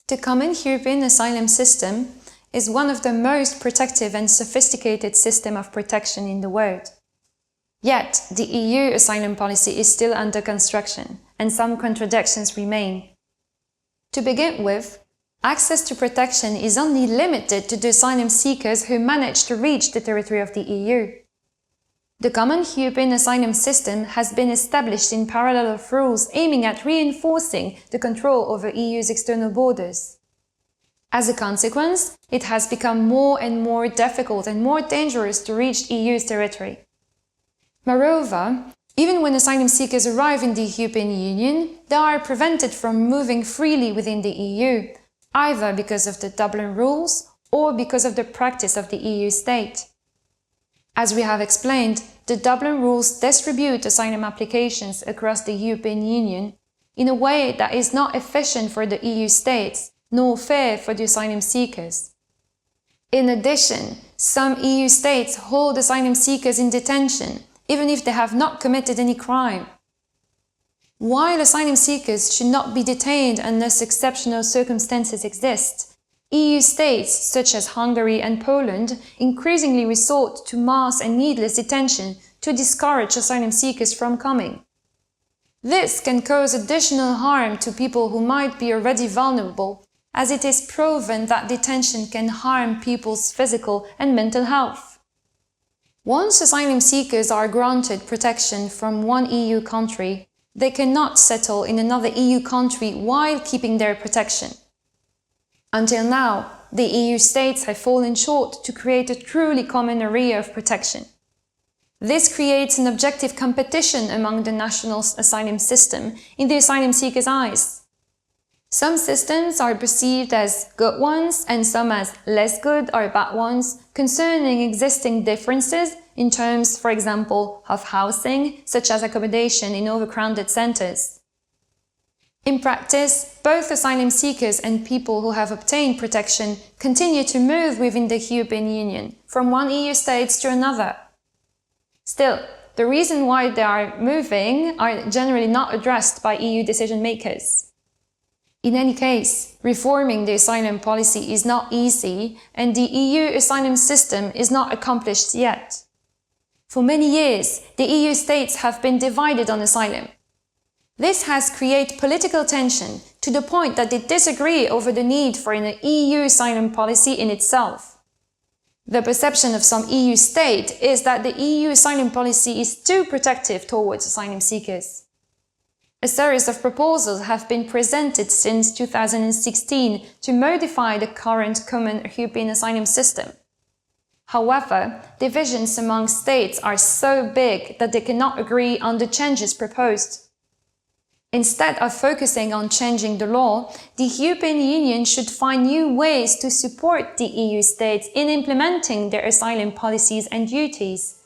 The common European asylum system is one of the most protective and sophisticated systems of protection in the world. Yet, the EU asylum policy is still under construction, and some contradictions remain. To begin with, access to protection is only limited to the asylum seekers who manage to reach the territory of the EU. The common European asylum system has been established in parallel of rules aiming at reinforcing the control over EU's external borders. As a consequence, it has become more and more difficult and more dangerous to reach EU's territory. Moreover, even when asylum seekers arrive in the European Union, they are prevented from moving freely within the EU, either because of the Dublin rules or because of the practice of the EU state. As we have explained, the Dublin rules distribute asylum applications across the European Union in a way that is not efficient for the EU states, nor fair for the asylum seekers. In addition, some EU states hold asylum seekers in detention, even if they have not committed any crime. While asylum seekers should not be detained unless exceptional circumstances exist, EU states such as Hungary and Poland increasingly resort to mass and needless detention to discourage asylum seekers from coming. This can cause additional harm to people who might be already vulnerable, as it is proven that detention can harm people's physical and mental health. Once asylum seekers are granted protection from one EU country, they cannot settle in another EU country while keeping their protection. Until now, the EU states have fallen short to create a truly common area of protection. This creates an objective competition among the national asylum system in the asylum seekers' eyes. Some systems are perceived as good ones and some as less good or bad ones, concerning existing differences in terms, for example, of housing, such as accommodation in overcrowded centers. In practice, both asylum seekers and people who have obtained protection continue to move within the European Union, from one EU state to another. Still, the reason why they are moving are generally not addressed by EU decision makers. In any case, reforming the asylum policy is not easy, and the EU asylum system is not accomplished yet. For many years, the EU states have been divided on asylum. This has created political tension to the point that they disagree over the need for an EU asylum policy in itself. The perception of some EU states is that the EU asylum policy is too protective towards asylum seekers. A series of proposals have been presented since 2016 to modify the current common European asylum system. However, divisions among states are so big that they cannot agree on the changes proposed. Instead of focusing on changing the law, the European Union should find new ways to support the EU states in implementing their asylum policies and duties,